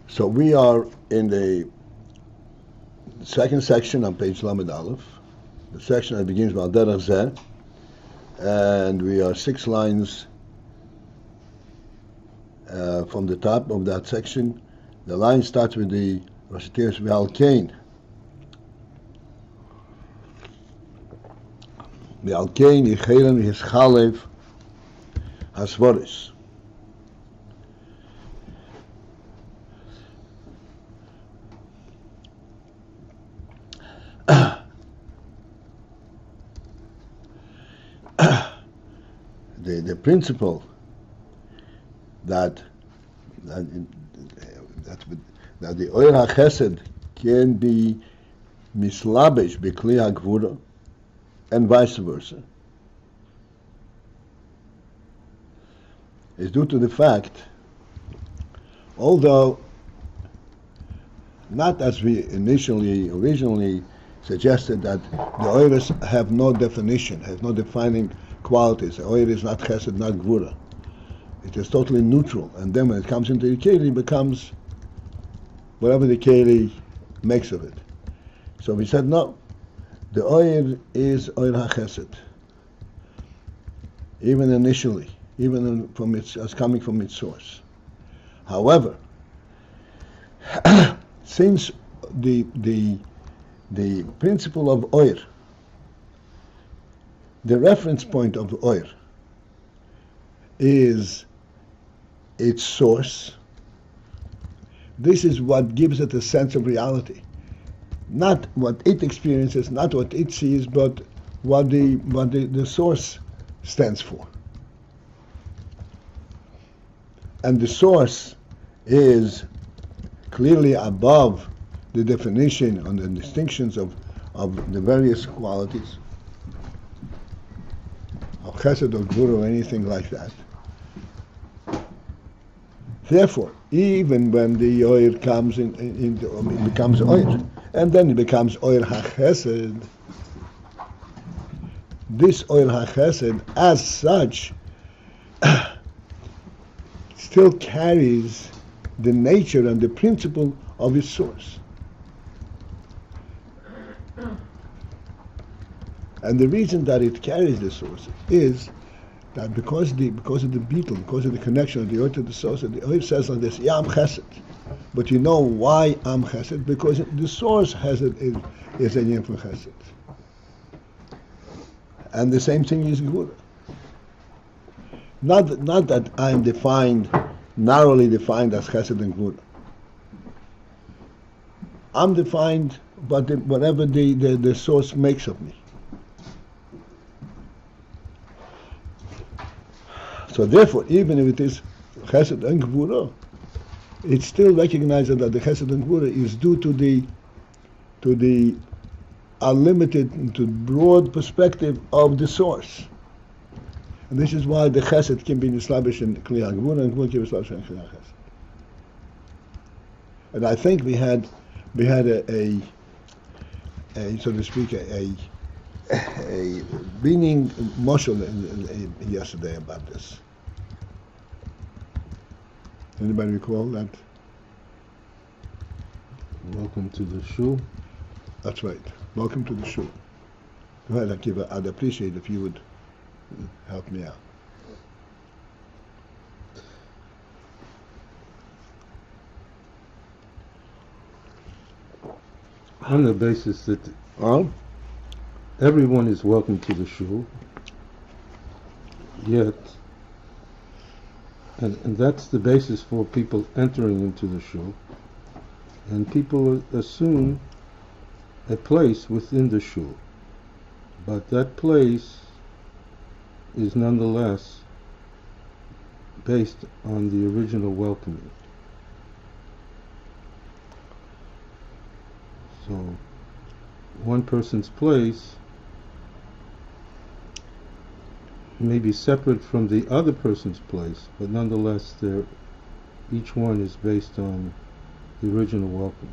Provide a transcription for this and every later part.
So we are in the second section on page Lamed Aleph, the section that begins with Al Derech Zeh, and we are 6 lines from the top of that section. The line starts with the Rashiteres ve-alken. Ve-alken yichelen yischalev hasvoris. The principle that the Oyer HaChesed can be mislabesh b'kli ha-gevurah and vice versa is due to the fact, although not as we originally suggested, that the Oyers have no definition, have no defining qualities. The Oyer is not Chesed, not Gevurah. It is totally neutral, and then when it comes into the Keli, it becomes whatever the Keli makes of it. So we said no, the Oyer is Oyer HaChesed, even initially, even from as coming from its source. However, since the principle of Oyer, the reference point of Oyer, is its source, this is what gives it a sense of reality. Not what it experiences, not what it sees, but what the source stands for. And the source is clearly above the definition and the distinctions of the various qualities of Chesed or Gevurah or anything like that. Therefore, even when the Oyer comes it becomes Oyer, and then it becomes Oyer HaChesed, this Oyer HaChesed as such still carries the nature and the principle of its source. And the reason that it carries the source is that because of the beetle, because of the connection of the Oyer to the source, the Oyer says like this, yeah, I'm Chesed. But you know why I'm Chesed? Because the source is Ayin for Chesed. And the same thing is Gevurah. Not that I am narrowly defined as Chesed and Gevurah. I'm defined by whatever the source makes of me. So therefore, even if it is Chesed and Gevurah, it still recognizes that the Chesed and Gevurah is due to the unlimited, to broad perspective of the source. And this is why the Chesed can be Nislabish in Kli HaGevurah and Gevurah can be Nislabish in Kli HaChesed. And I think we had a so to speak, a meaning moshel yesterday about this. Anybody recall that? Welcome to the shul. That's right. Welcome to the shul. Go ahead, Akiva. I'd appreciate if you would help me out. On the basis that everyone is welcome to the shul, yet, and that's the basis for people entering into the shul, and people assume a place within the shul, but that place is nonetheless based on the original welcoming. So one person's place may be separate from the other person's place, but nonetheless each one is based on the original welcome.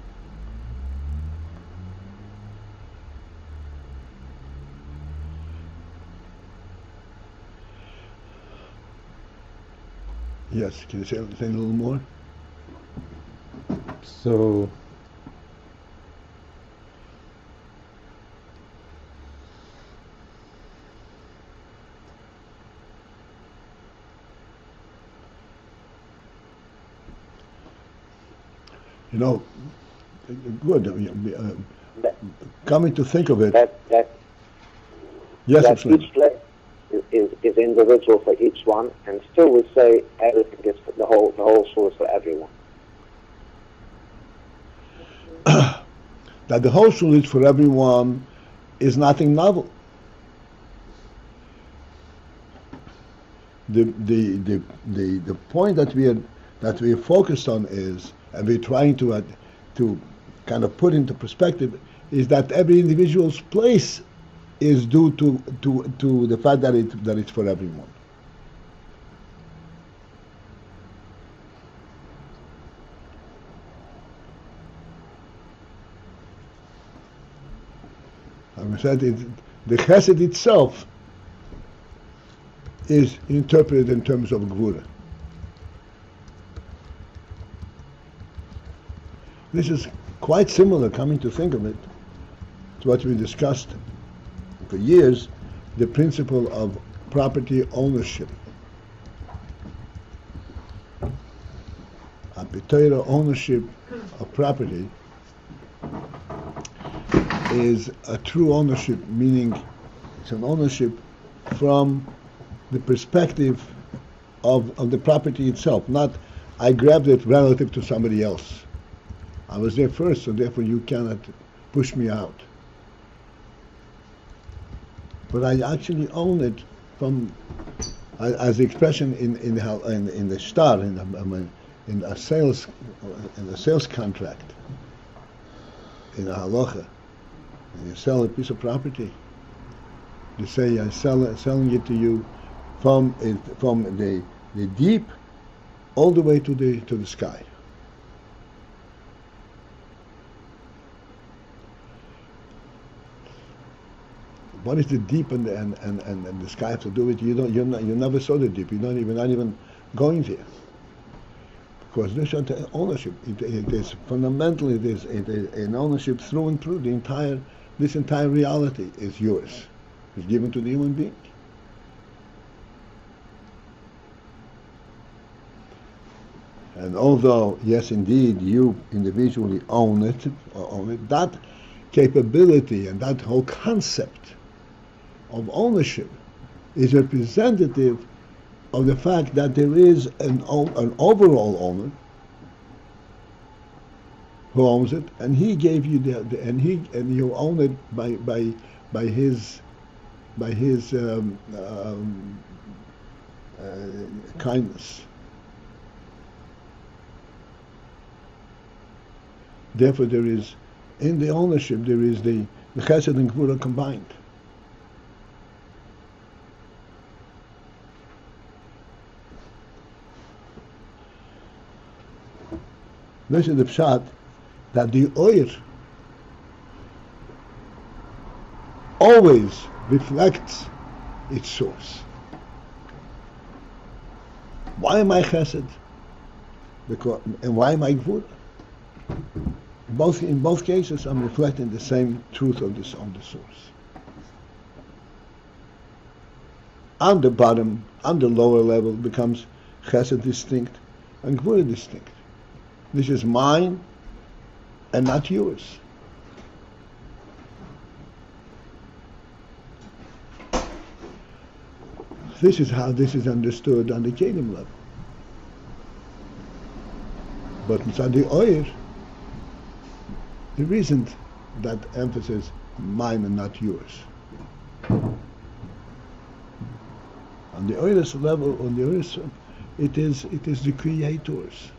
Yes, can you say a little more? So you know, good. Coming to think of it, yes, that each place is individual for each one, and still we say everything is for the whole shul is for everyone. That the whole shul is for everyone is nothing novel. The point that we are focused on is, and we're trying to kind of put into perspective, is that every individual's place is due to the fact that it's for everyone. And we said the chesed itself is interpreted in terms of gevurah. This is quite similar, coming to think of it, to what we discussed for years, the principle of property ownership. A Torah ownership of property is a true ownership, meaning it's an ownership from the perspective of the property itself, not I grabbed it relative to somebody else. I was there first, so therefore you cannot push me out. But I actually own it from, as the expression in the shtar, in a sales contract, in a halacha. And you sell a piece of property. You say I'm selling it to you from the deep all the way to the sky. What is the deep and the sky have to do with you? You never saw the deep. You're not even going there. Because this is ownership. It is fundamentally an ownership through and through. This entire reality is yours. It's given to the human being. And although, yes, indeed, you individually own it, that capability and that whole concept of ownership is representative of the fact that there is an overall owner who owns it, and he gave you and you own it by his kindness. Therefore, there is in the ownership there is the chesed and gevurah combined. This is the pshat that the oir always reflects its source. Why am I chesed? And why am I gevurah? In both cases, I'm reflecting the same truth on the source. On the bottom, on the lower level, becomes chesed distinct and gevurah distinct. This is mine and not yours. This is how this is understood on the kingdom level. But inside the oir, there isn't that emphasis, mine and not yours. On the Oiris level, it is the Creator's.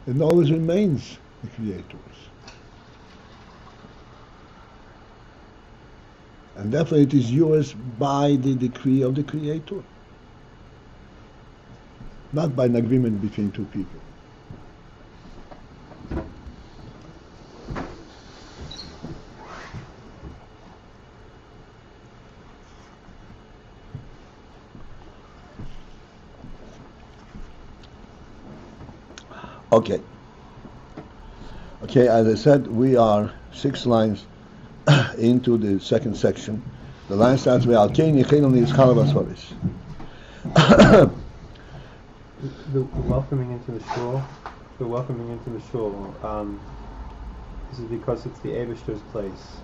It always remains the Creator's. And therefore it is yours by the decree of the Creator. Not by an agreement between two people. Okay, as I said, we are 6 lines into the second section. The line starts ve-alken is chalabas. The welcoming into the shul. This is because it's the Eibishter's place.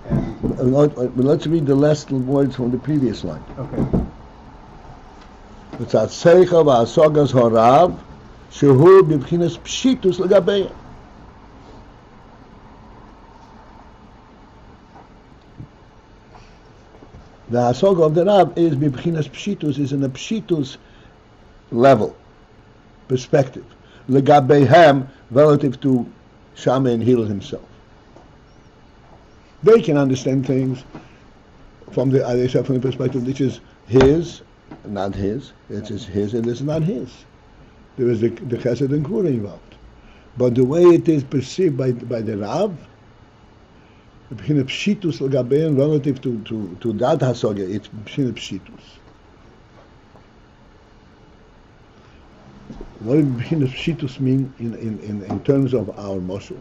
And let's read the last words from the previous line. Okay. It's at seicha v'asogas horav shehu b'bchinas pshitus l'gabeya. The hasoga of the Rab is b'bchinas pshitus, is in a pshitus level, perspective. L'gabehem, relative to Shammai and Hillel himself. They can understand things from the perspective which is his, not his. It is his and it's not his. There is the chesed and gevurah involved. But the way it is perceived by the Rav, pshitus l'gabehem, relative to that hasoga, it's pshitus. What does pshitus mean in terms of our moshe?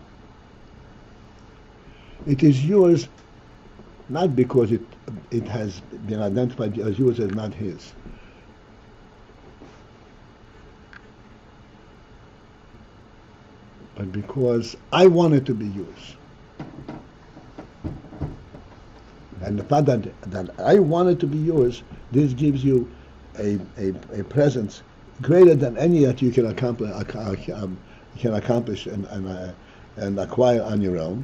It is yours not because it has been identified as yours as not his. But because I want it to be yours. And the fact that I want it to be yours, this gives you a presence greater than any that you can accomplish and acquire on your own.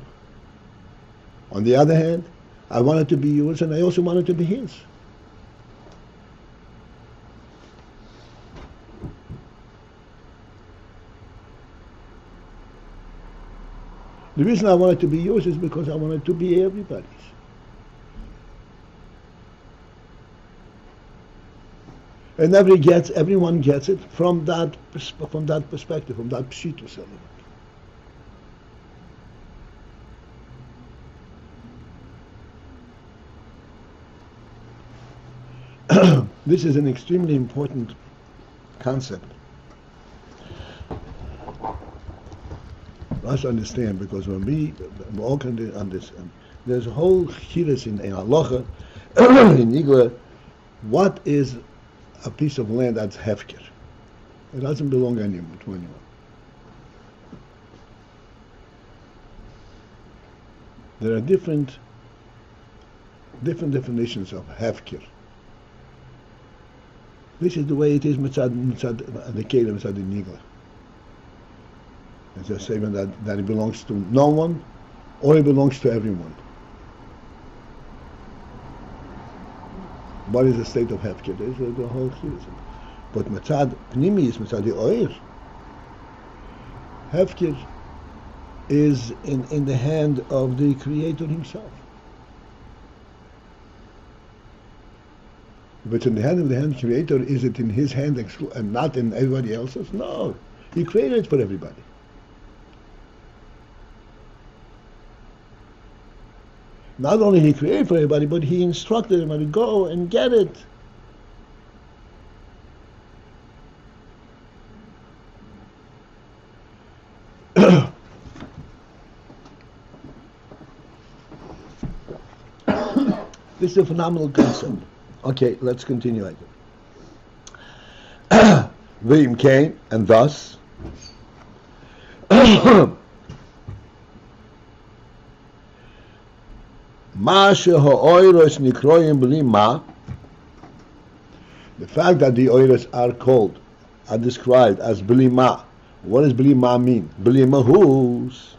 On the other hand, I want it to be yours, and I also want it to be his. The reason I want it to be yours is because I want it to be everybody's. And everyone gets it from that perspective, from that pshitus element. This is an extremely important concept for us to understand, because when we all can understand, there's a whole chidus in halacha, in Igla, what is a piece of land that's hefker? It doesn't belong anymore to anyone. There are different definitions of hefker. This is the way it is mitzad the kelim, mitzad the nigla. It's a statement that it belongs to no one, or it belongs to everyone. What is the state of hefker? There's the whole chidus. But mitzad pnimi is mitzad the oir. Hefker is in the hand of the Creator himself. If it's in the hand of the Creator, is it in his hand and not in everybody else's? No. He created it for everybody. Not only he created for everybody, but he instructed everybody to go and get it. This is a phenomenal concept. Okay, let's continue. ve-alken, and thus, the fact that the oiros are described as bli ma. What does bli ma mean? Bli mahus.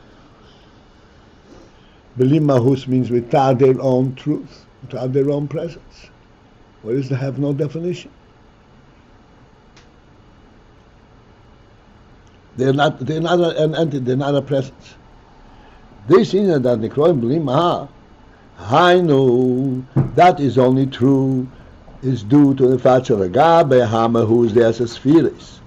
Bli mahus means without their own truth, without their own presence. What is to have no definition? They're not an entity, they're not a presence. This is that the Kroim Bli Maha, Hainu, that is only true, is due to the fact that Gabe Hama, who is the Esesphiris.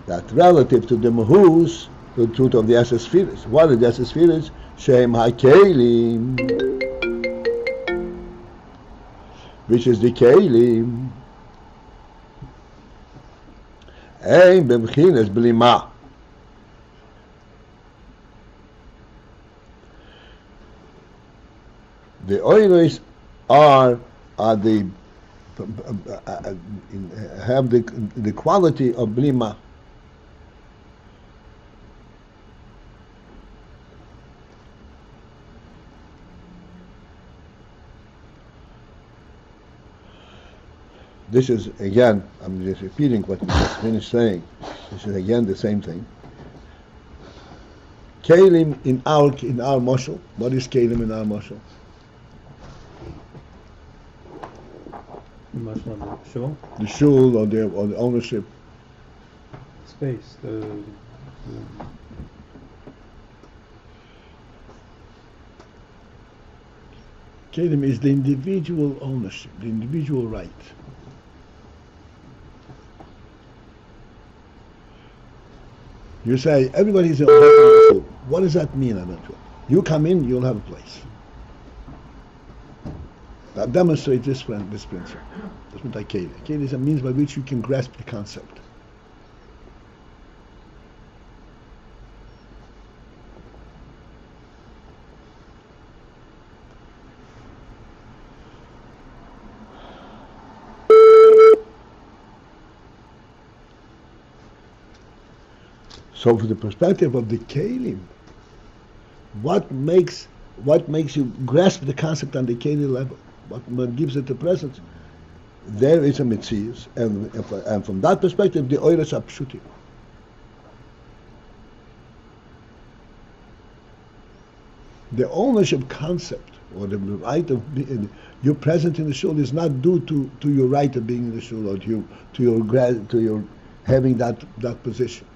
That relative to the Mahus, the truth of the Esesphiris. What is the Esesphiris? Shem HaKelim, which is the Kelim. Ein b'mchinas bli ma. The oiros are the have the quality of blima. This is again, I'm just repeating what we just finished saying. This is again the same thing. Kelim in our mashal. What is kelim in our mashal? The shul? The shul or the ownership. Space. Kelim is the individual ownership, the individual right. You say everybody's in the shul. What does that mean? I don't know. You come in, you'll have a place. That demonstrates this principle. That's what I Kelim. Kelim is a means by which you can grasp the concept. So, from the perspective of the Kelim, what makes you grasp the concept on the Kelim level? What gives it the presence? There is a Metzius, and from that perspective, the oiros are pshutim. The ownership concept, or the right of being, you're present in the shul, is not due to your right of being in the shul, or to your having that position.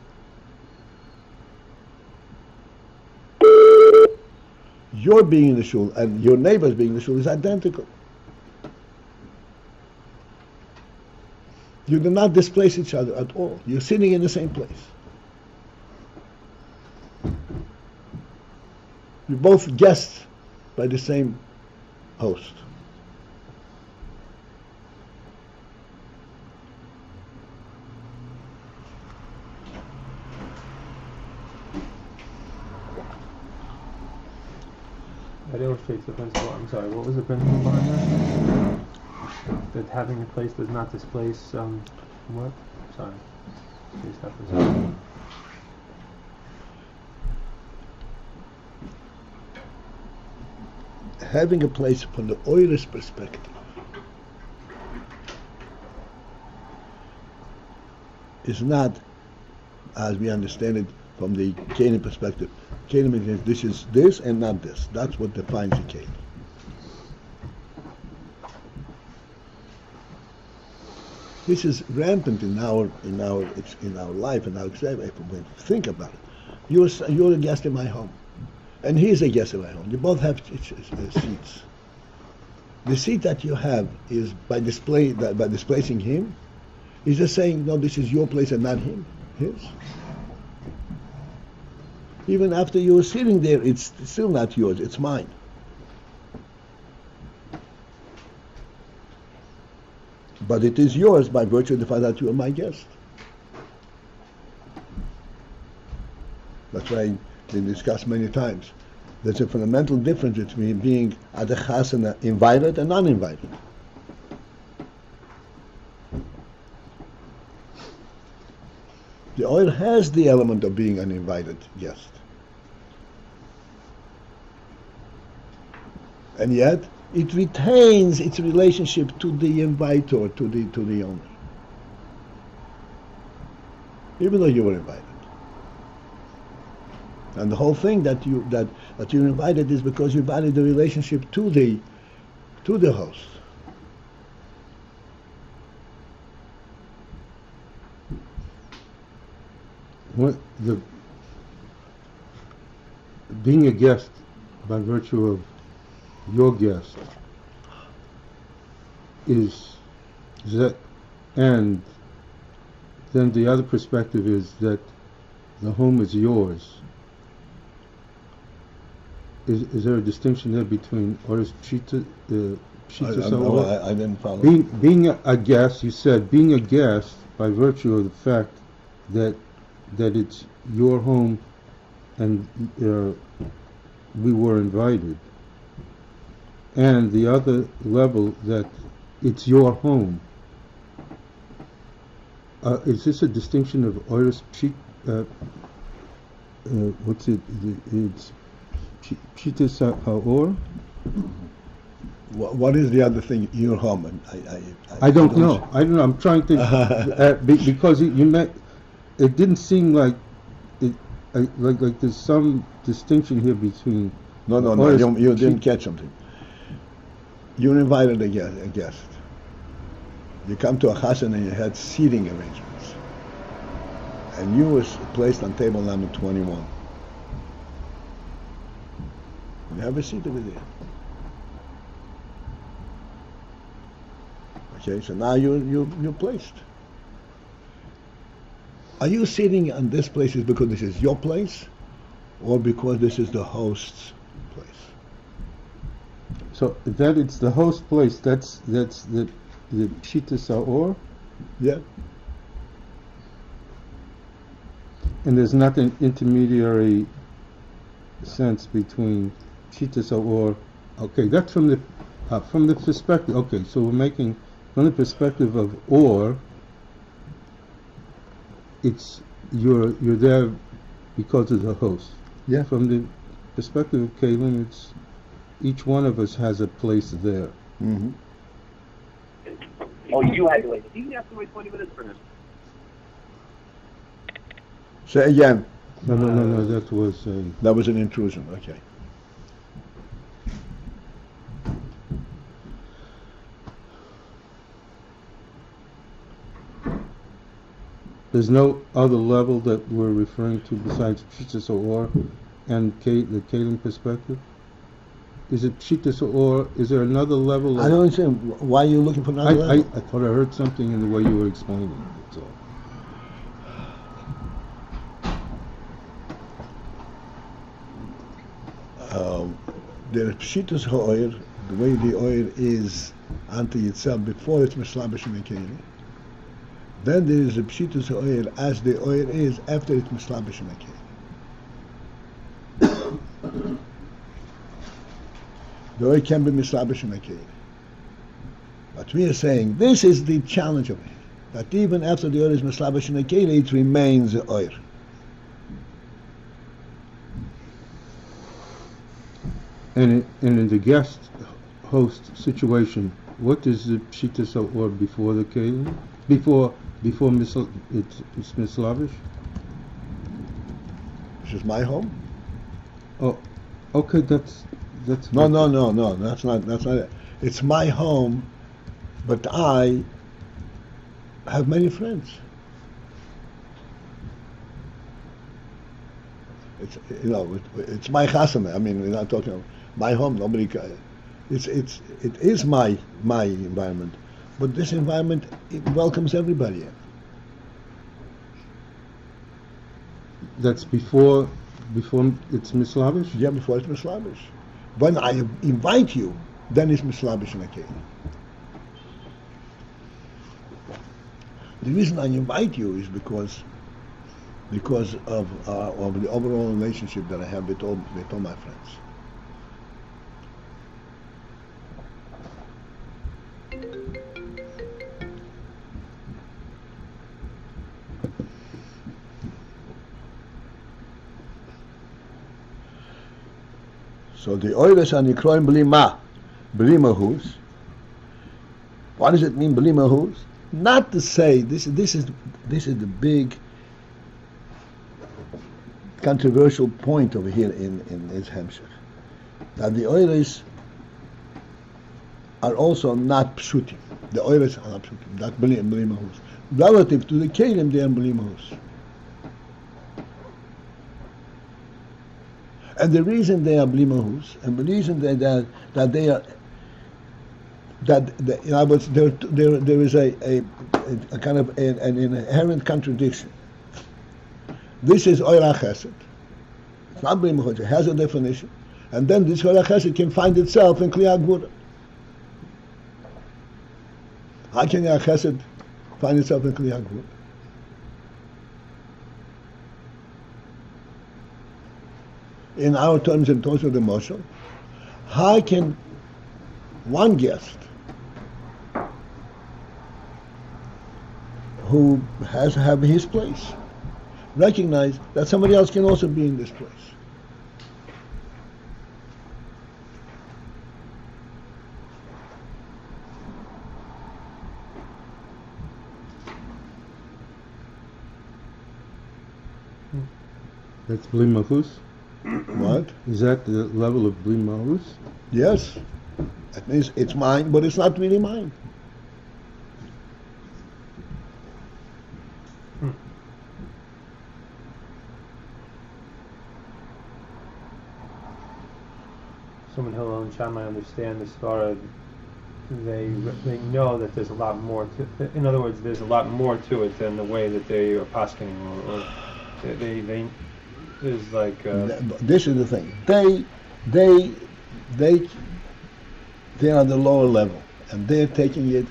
Your being in the shul and your neighbor's being in the shul is identical. You do not displace each other at all. You're sitting in the same place. You're both guests by the same host. That illustrates the principle. I'm sorry, what was the principle behind that? That having a place does not displace what? Sorry. Please stop for a second. Having a place from the oiros perspective is not, as we understand it, from the Kelim perspective. Kelim is this is this and not this. That's what defines the Kelim. This is rampant in our life, and if we think about it. You're a guest in my home, and he's a guest in my home. You both have seats. The seat that you have is by displacing him. He's just saying, no, this is your place and not his. Even after you're sitting there, it's still not yours, it's mine. But it is yours by virtue of the fact that you are my guest. That's why we discussed many times. There's a fundamental difference between being at the chasana invited and uninvited. The oil has the element of being an invited guest. And yet, it retains its relationship to the inviter, to the owner. Even though you were invited. And the whole thing that you're invited is because you value the relationship to the host. What the being a guest by virtue of your guest is that, and then the other perspective is that the home is yours. Is there a distinction there between Oris Pshita I didn't follow. being a guest? You said being a guest by virtue of the fact that it's your home and we were invited, and the other level that it's your home. Is this a distinction of Oris Pshit? What's it? It's Pshitas Haor? What is the other thing? Your home? And I don't know. I'm trying to because you met. It didn't seem like it. Like there's some distinction here between. No. You didn't catch something. You're invited a guest. You come to a chassan and you had seating arrangements, and you was placed on table number 21. You have a seat over there. Okay, so now you're placed. Are you sitting on this place is because this is your place, or because this is the host's place? So that it's the host place. That's the Pshitas Haor? Yeah. And there's not an intermediary sense between Pshitas Haor. Okay, that's from the perspective. Okay, so we're making from the perspective of or. It's you're there because of the host. Yeah. From the perspective of Kalim, it's each one of us has a place there. Mm-hmm. Oh, you had to wait. You have to wait 20 minutes for this. Say again. No. That was That was an intrusion. Okay. there's no other level that we're referring to besides Pshitas or and the Kalim perspective. Is it Pshitas or is there another level? I don't understand. Why are you looking for another level? I thought I heard something in the way you were explaining it. That's all. The Pshitas ha'oir, the way the oil is unto itself before it's mislabish in the keli. Then there is a Pshitas ha'oir as the oil is after it's mislabish in the keli. The oil can be mislabish in the keli. But we are saying this is the challenge of it, that even after the oil is mislabish in the keli, it remains the oil. And in the guest host situation, what is the Pshitas or before the Kalim? Before it's mislavish? This is my home? Oh, okay, that's No, that's not it. It's my home, but I have many friends. It's my chasana. I mean, we're not talking about my home. Nobody. It is my environment, but this environment, it welcomes everybody in. That's before it's mislavish? Yeah, before it's mislabish. When I invite you, then it's mislabish in a case. The reason I invite you is because of the overall relationship that I have with all my friends. So the oiles are nikroim bli mahus. What does it mean bli mahus? Not to say this is the big controversial point over here in his Hemshech, that the oiris are also not pshutim. The oiris are not pshutim, not bli mahus. Relative to the kelim, they are bli mahus. And the reason they are bli mahus, and the reason that they are, in other words, there is a kind of an inherent contradiction. This is oira chesed. It's not bli mahus. It has a definition, and then this oira chesed can find itself in kli gevurah. How can oira chesed find itself in kli gevurah? In our terms, in terms of the motion, how can one guest who has to have his place recognize that somebody else can also be in this place? That's bli mahus? What? Is that the level of bli mahus? Yes. That means it's mine, but it's not really mine. Someone Hillel and Shammai understand the Svara. They know that there's a lot more to. In other words, there's a lot more to it than the way that they are poskening, or they there's like. This is the thing. They are on the lower level, and they're taking it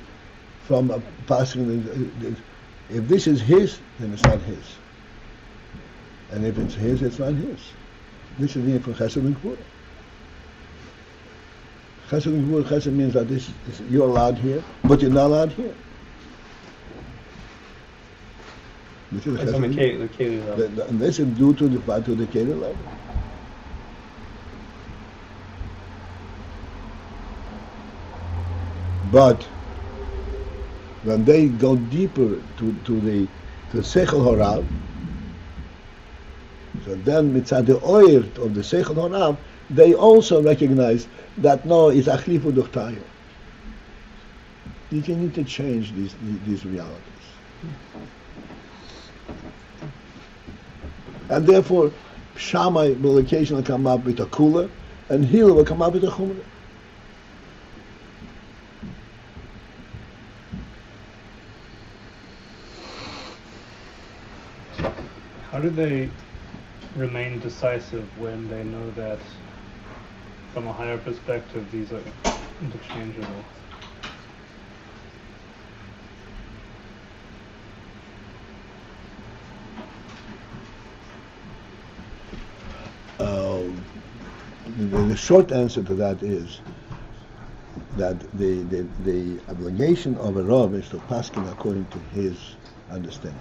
from a poskening. If this is his, then it's not his, and if it's his, it's not his. This is the for chesed and gevurah. Chesed and gevurah, chesed means that you're allowed here, but you're not allowed here. This is It's on the Keli level. And this is due to the Keli level. But when they go deeper to the Seichel Horav, so then mitzad the oir of the Seichel Horav, they also recognize that no, it's achlifu duchtayo. You can interchange these realities. And therefore, Shammai will occasionally come up with a kula, and Hillel will come up with a chumrah. How do they remain decisive when they know that, from a higher perspective, these are interchangeable? The short answer to that is that the obligation of a Rav is to paskin according to his understanding.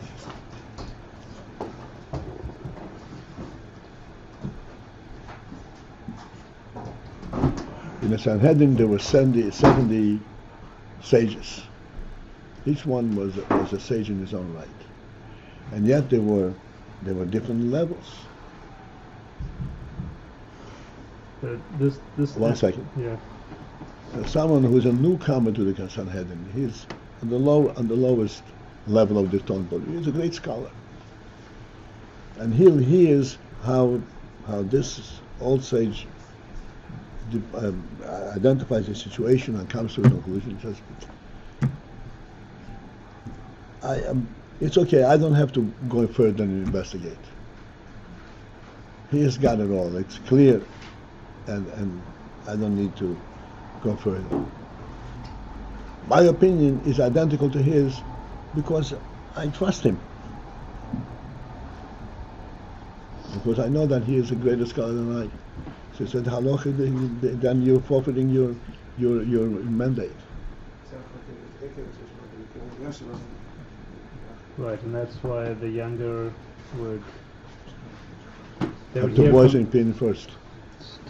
In the Sanhedrin, there were 70 sages. Each one was a sage in his own right, and yet there were different levels. This 1 second. Yeah. Someone who is a newcomer to the Sanhedrin, he's on the lowest level of the Talmud. He's a great scholar, and he hears how this old sage identifies the situation and comes to a conclusion. Says, it's okay. I don't have to go further and investigate. He has got it all. It's clear, and I don't need to go further. My opinion is identical to his because I trust him. Because I know that he is a greater scholar than I. So he said, halacha, then you're forfeiting your mandate. Right, and that's why the younger would Have to voice an opinion first.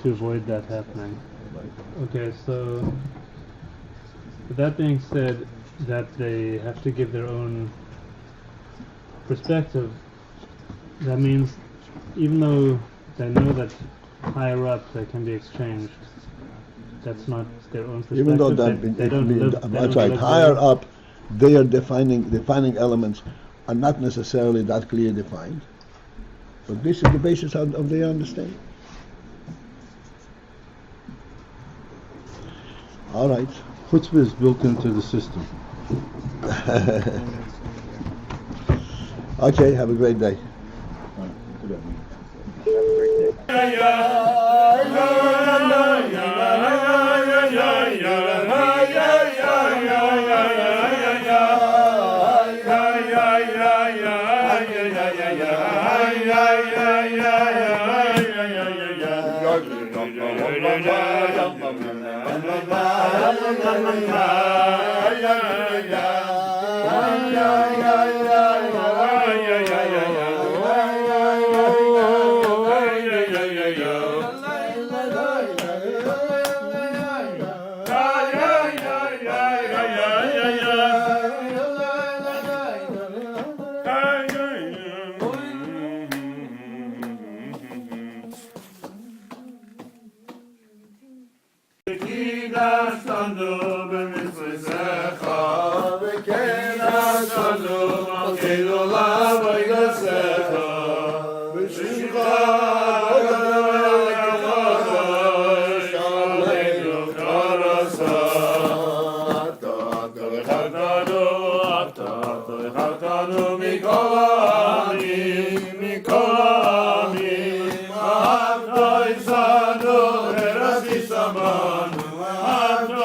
to avoid that happening. Okay, so with that being said, that they have to give their own perspective, that means even though they know that higher up they can be exchanged, that's not their own perspective. Even though that they don't live, that's right, higher up, they are defining elements are not necessarily that clearly defined. But this is the basis of their understanding. All right. Chutzpah is built into the system. Okay, have a great day. Kein Olam,